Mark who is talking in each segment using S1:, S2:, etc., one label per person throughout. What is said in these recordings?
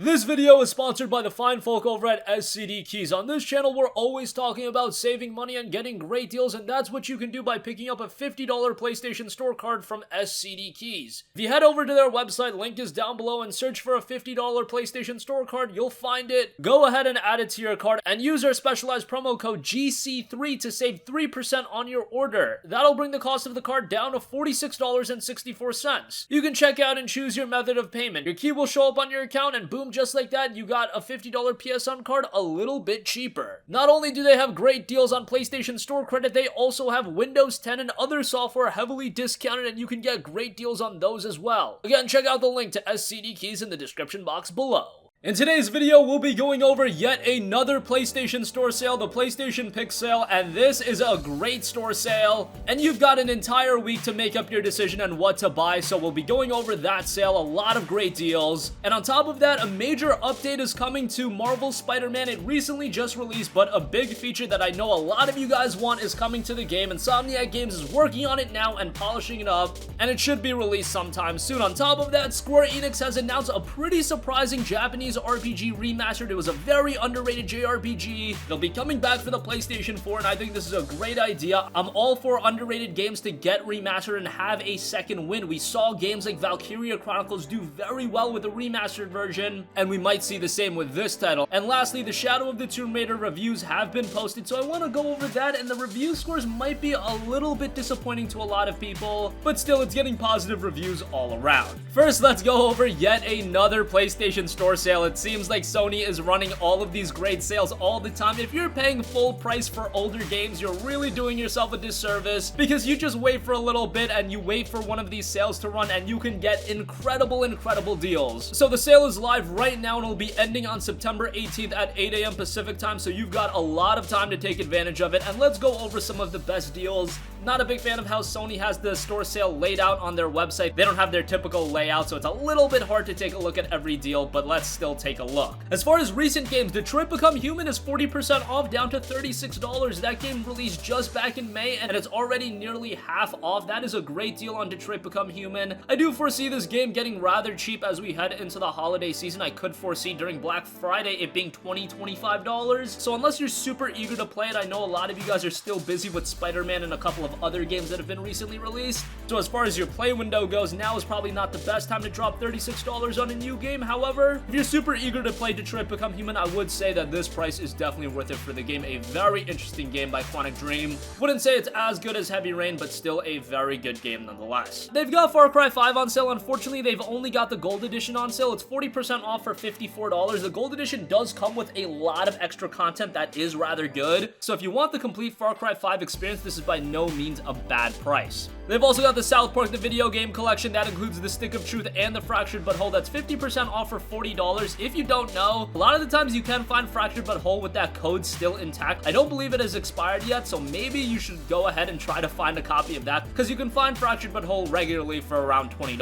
S1: This video is sponsored by the fine folk over at SCD Keys. On this channel, we're always talking about saving money and getting great deals, and that's what you can do by picking up a $50 PlayStation Store card from SCD Keys. If you head over to their website, link is down below, and search for a $50 PlayStation Store card, you'll find it. Go ahead and add it to your card, and use our specialized promo code GC3 to save 3% on your order. That'll bring the cost of the card down to $46.64. You can check out and choose your method of payment. Your key will show up on your account, and boom, just like that, you got a $50 PSN card a little bit cheaper. Not only do they have great deals on PlayStation Store credit, they also have Windows 10 and other software heavily discounted, and you can get great deals on those as well. Again, check out the link to SCD Keys in the description box below. In today's video, we'll be going over yet another PlayStation Store sale, the PlayStation Pick sale, and this is a great store sale, and you've got an entire week to make up your decision on what to buy, so we'll be going over that sale, a lot of great deals, and on top of that, a major update is coming to Marvel's Spider-Man. It recently just released, but a big feature that I know a lot of you guys want is coming to the game. Insomniac Games is working on it now and polishing it up, and it should be released sometime soon. On top of that, Square Enix has announced a pretty surprising Japanese RPG Remastered. It was a very underrated JRPG. It'll be coming back for the PlayStation 4, and I think this is a great idea. I'm all for underrated games to get remastered and have a second win. We saw games like Valkyria Chronicles do very well with the remastered version, and we might see the same with this title. And lastly, the Shadow of the Tomb Raider reviews have been posted, so I want to go over that, and the review scores might be a little bit disappointing to a lot of people, but still, it's getting positive reviews all around. First, let's go over yet another PlayStation Store sale. It seems like Sony is running all of these great sales all the time. If you're paying full price for older games, you're really doing yourself a disservice, because you just wait for a little bit and you wait for one of these sales to run, and you can get incredible deals. So the sale is live right now, and it'll be ending on September 18th at 8 a.m. Pacific time, so you've got a lot of time to take advantage of it. And let's go over some of the best deals. Not a big fan of how Sony has the store sale laid out on their website. They don't have their typical layout, so it's a little bit hard to take a look at every deal, but let's still take a look. As far as recent games, Detroit Become Human is 40% off, down to $36. That game released just back in May, and it's already nearly half off. That is a great deal on Detroit Become Human. I do foresee this game getting rather cheap as we head into the holiday season. I could foresee during Black Friday it being $20, $25. So unless you're super eager to play it, I know a lot of you guys are still busy with Spider-Man and a couple of other games that have been recently released. So as far as your play window goes, now is probably not the best time to drop $36 on a new game. However, if you're super eager to play Detroit Become Human, I would say that this price is definitely worth it for the game. A very interesting game by Quantic Dream. Wouldn't say it's as good as Heavy Rain, but still a very good game nonetheless. They've got Far Cry 5 on sale. Unfortunately, they've only got the Gold Edition on sale. It's 40% off for $54. The Gold Edition does come with a lot of extra content that is rather good. So if you want the complete Far Cry 5 experience, this is by no means a bad price. They've also got the South Park the Video Game Collection. That includes the Stick of Truth and the Fractured But Whole. That's 50% off for $40. If you don't know, a lot of the times you can find Fractured But Whole with that code still intact. I don't believe it has expired yet, so maybe you should go ahead and try to find a copy of that, because you can find Fractured But Whole regularly for around $20.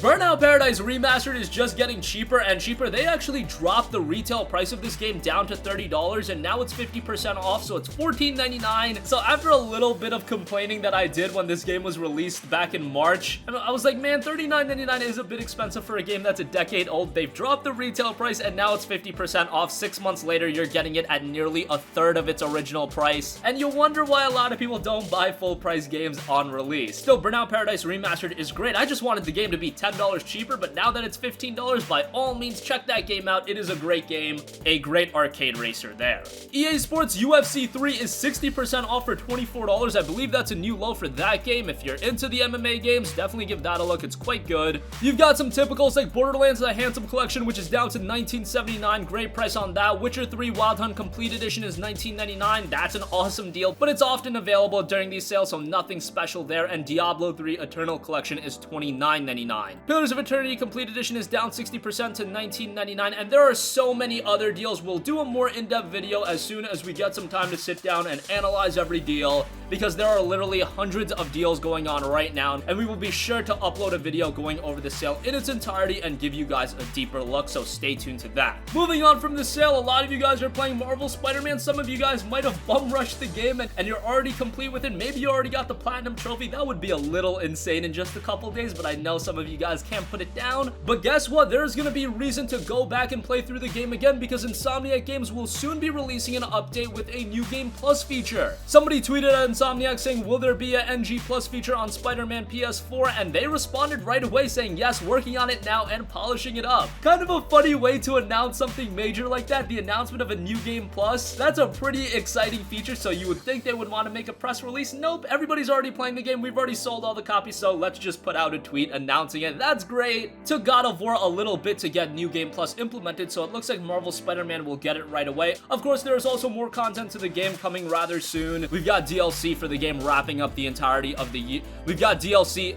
S1: Burnout Paradise Remastered is just getting cheaper and cheaper. They actually dropped the retail price of this game down to $30, and now it's 50% off, so it's $14.99. So after a little bit of complaining that I did when this game was released back in March, and I was like, man, $39.99 is a bit expensive for a game that's a decade old. They've dropped the retail price, and now it's 50% off. 6 months later, you're getting it at nearly a third of its original price, and you'll wonder why a lot of people don't buy full price games on release. Still, Burnout Paradise Remastered is great. I just wanted the game to be $10 cheaper, but now that it's $15, by all means, check that game out. It is a great game, a great arcade racer there. EA Sports UFC 3 is 60% off for $24. I believe that's a new low for that game. If you're into the MMA games, definitely give that a look. It's quite good. You've got some typicals like Borderlands The Handsome Collection, which is down to $19.79. Great price on that. Witcher 3 Wild Hunt Complete Edition is $19.99. That's an awesome deal, but it's often available during these sales, so nothing special there. And Diablo 3 Eternal Collection is $29.99. Pillars of Eternity Complete Edition is down 60% to $19.99, and there are so many other deals. We'll do a more in-depth video as soon as we get some time to sit down and analyze every deal, because there are literally hundreds of deals going going on right now, and we will be sure to upload a video going over the sale in its entirety and give you guys a deeper look, so stay tuned to that. Moving on from the sale, a lot of you guys are playing Marvel Spider-Man. Some of you guys might have bum rushed the game and you're already complete with it. Maybe you already got the platinum trophy. That would be a little insane in just a couple days, but I know some of you guys can't put it down. But guess what? There's gonna be reason to go back and play through the game again, because Insomniac Games will soon be releasing an update with a new game plus feature. Somebody tweeted at Insomniac saying, will there be a NG plus feature on Spider-Man PS4? And they responded right away saying, yes, working on it now and polishing it up. Kind of a funny way to announce something major like that, the announcement of a new game plus. That's a pretty exciting feature, so you would think they would want to make a press release. Nope, everybody's already playing the game. We've already sold all the copies, so let's just put out a tweet announcing it. That's great. Took God of War a little bit to get new game plus implemented, so it looks like Marvel Spider-Man will get it right away. Of course, there's also more content to the game coming rather soon. We've got DLC for the game wrapping up the entirety of the year. We've got DLC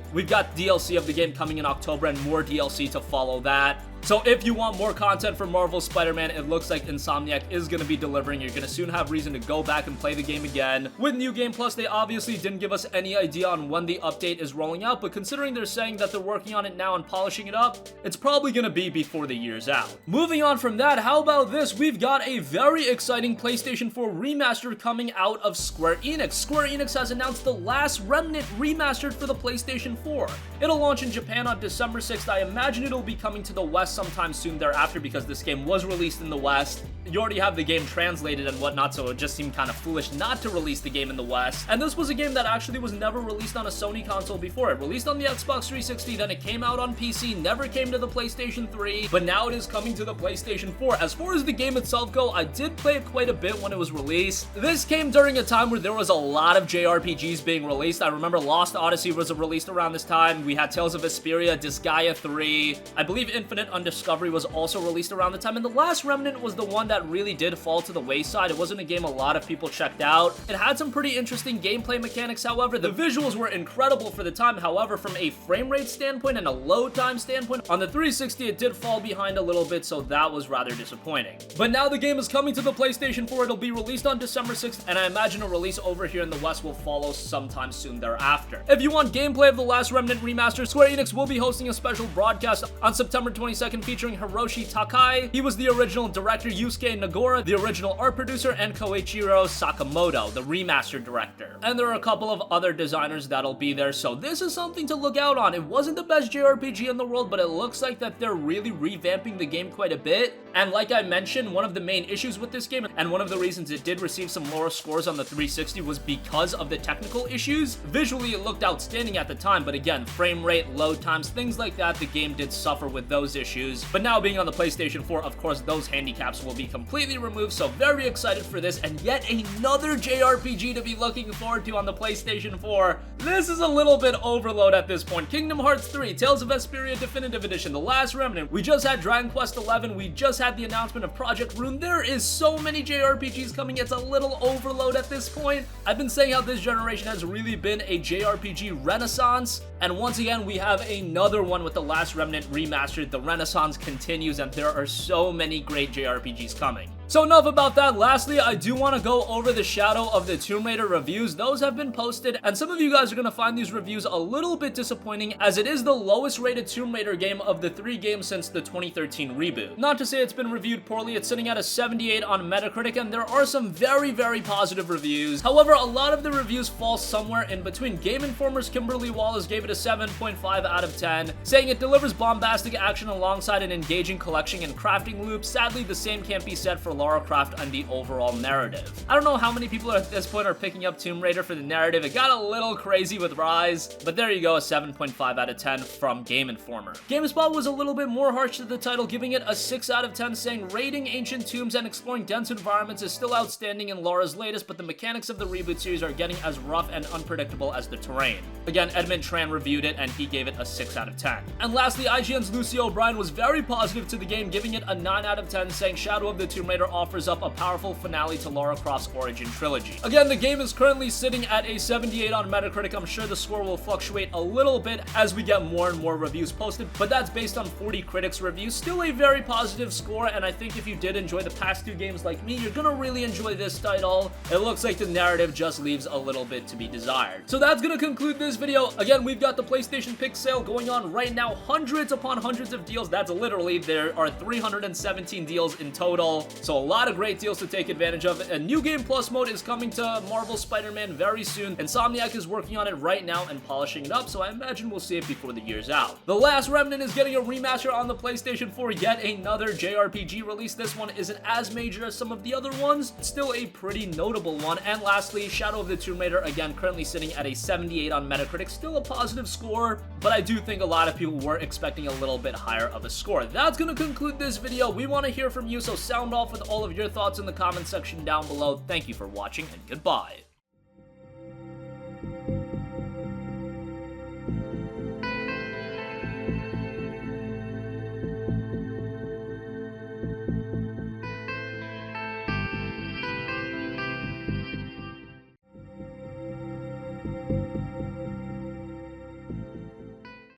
S1: of the game coming in October and more DLC to follow that. So if you want more content for Marvel Spider-Man, it looks like Insomniac is going to be delivering. You're going to soon have reason to go back and play the game again. With New Game Plus, they obviously didn't give us any idea on when the update is rolling out, but considering they're saying that they're working on it now and polishing it up, it's probably going to be before the year's out. Moving on from that, how about this? We've got a very exciting PlayStation 4 Remastered coming out of Square Enix. Square Enix has announced the last Remnant Remastered for the PlayStation 4. It'll launch in Japan on December 6th. I imagine it'll be coming to the West sometime soon thereafter, because this game was released in the West. You already have the game translated and whatnot, so it just seemed kind of foolish not to release the game in the West. And this was a game that actually was never released on a Sony console before. It released on the Xbox 360, then it came out on PC, never came to the PlayStation 3, but now it is coming to the PlayStation 4. As far as the game itself go, I did play it quite a bit when it was released. This came during a time where there was a lot of JRPGs being released. I remember Lost Odyssey was released around this time. We had Tales of Vesperia, Disgaea 3. I believe Infinite Undiscovery was also released around the time, and the last Remnant was the one that really did fall to the wayside. It wasn't a game a lot of people checked out. It had some pretty interesting gameplay mechanics, however. The visuals were incredible for the time, however, from a frame rate standpoint and a load time standpoint, on the 360 it did fall behind a little bit, so that was rather disappointing. But now the game is coming to the PlayStation 4. It'll be released on December 6th, and I imagine a release over here in the West will follow sometime soon thereafter. If you want gameplay of the last Remnant Remastered, Square Enix will be hosting a special broadcast on September 22nd featuring Hiroshi Takai. He was the original director, Yusuke Nagora, the original art producer, and Koichiro Sakamoto, the remastered director. And there are a couple of other designers that'll be there, so this is something to look out on. It wasn't the best JRPG in the world, but it looks like that they're really revamping the game quite a bit. And like I mentioned, one of the main issues with this game, and one of the reasons it did receive some lower scores on the 360, was because of the technical issues. Visually, it looked outstanding at the time, but again, frame rate, load times, things like that, the game did suffer with those issues. But now being on the PlayStation 4, of course, those handicaps will be completely removed, so very excited for this, and yet another JRPG to be looking forward to on the PlayStation 4. This is a little bit overload at this point. Kingdom Hearts 3, Tales of Vesperia Definitive Edition, The Last Remnant, we just had Dragon Quest XI, we just had the announcement of Project Rune. There is so many JRPGs coming, it's a little overload at this point. I've been saying how this generation has really been a JRPG renaissance, and once again, we have another one with The Last Remnant Remastered. The renaissance continues, and there are so many great JRPGs coming. So enough about that. Lastly, I do want to go over the Shadow of the Tomb Raider reviews. Those have been posted, and some of you guys are going to find these reviews a little bit disappointing, as it is the lowest rated Tomb Raider game of the 3 games since the 2013 reboot. Not to say it's been reviewed poorly, it's sitting at a 78 on Metacritic, and there are some very, very positive reviews. However, a lot of the reviews fall somewhere in between. Game Informer's Kimberly Wallace gave it a 7.5 out of 10, saying it delivers bombastic action alongside an engaging collection and crafting loop. Sadly, the same can't be said for Lara Croft and the overall narrative. I don't know how many people at this point are picking up Tomb Raider for the narrative. It got a little crazy with Rise, but there you go, a 7.5 out of 10 from Game Informer. GameSpot was a little bit more harsh to the title, giving it a 6 out of 10, saying raiding ancient tombs and exploring dense environments is still outstanding in Lara's latest, but the mechanics of the reboot series are getting as rough and unpredictable as the terrain. Again, Edmund Tran reviewed it, and he gave it a 6 out of 10. And lastly, IGN's Lucy O'Brien was very positive to the game, giving it a 9 out of 10, saying Shadow of the Tomb Raider Together offers up a powerful finale to Lara Croft's origin trilogy. Again, the game is currently sitting at a 78 on Metacritic. I'm sure the score will fluctuate a little bit as we get more and more reviews posted, but that's based on 40 critics reviews. Still a very positive score, and I think if you did enjoy the past two games like me, you're gonna really enjoy this title. It looks like the narrative just leaves a little bit to be desired. So that's gonna conclude this video. Again, we've got the PlayStation Pick sale going on right now. Hundreds upon hundreds of deals. That's literally, there are 317 deals in total. So a lot of great deals to take advantage of. A new Game Plus mode is coming to Marvel Spider-Man very soon. Insomniac is working on it right now and polishing it up, so I imagine we'll see it before the year's out. The Last Remnant is getting a remaster on the PlayStation 4, yet another JRPG release. This one isn't as major as some of the other ones, still a pretty notable one. And lastly, Shadow of the Tomb Raider, again, currently sitting at a 78 on Metacritic, still a positive score, but I do think a lot of people were expecting a little bit higher of a score. That's gonna conclude this video. We want to hear from you, so sound off with all of your thoughts in the comment section down below. Thank you for watching, and goodbye.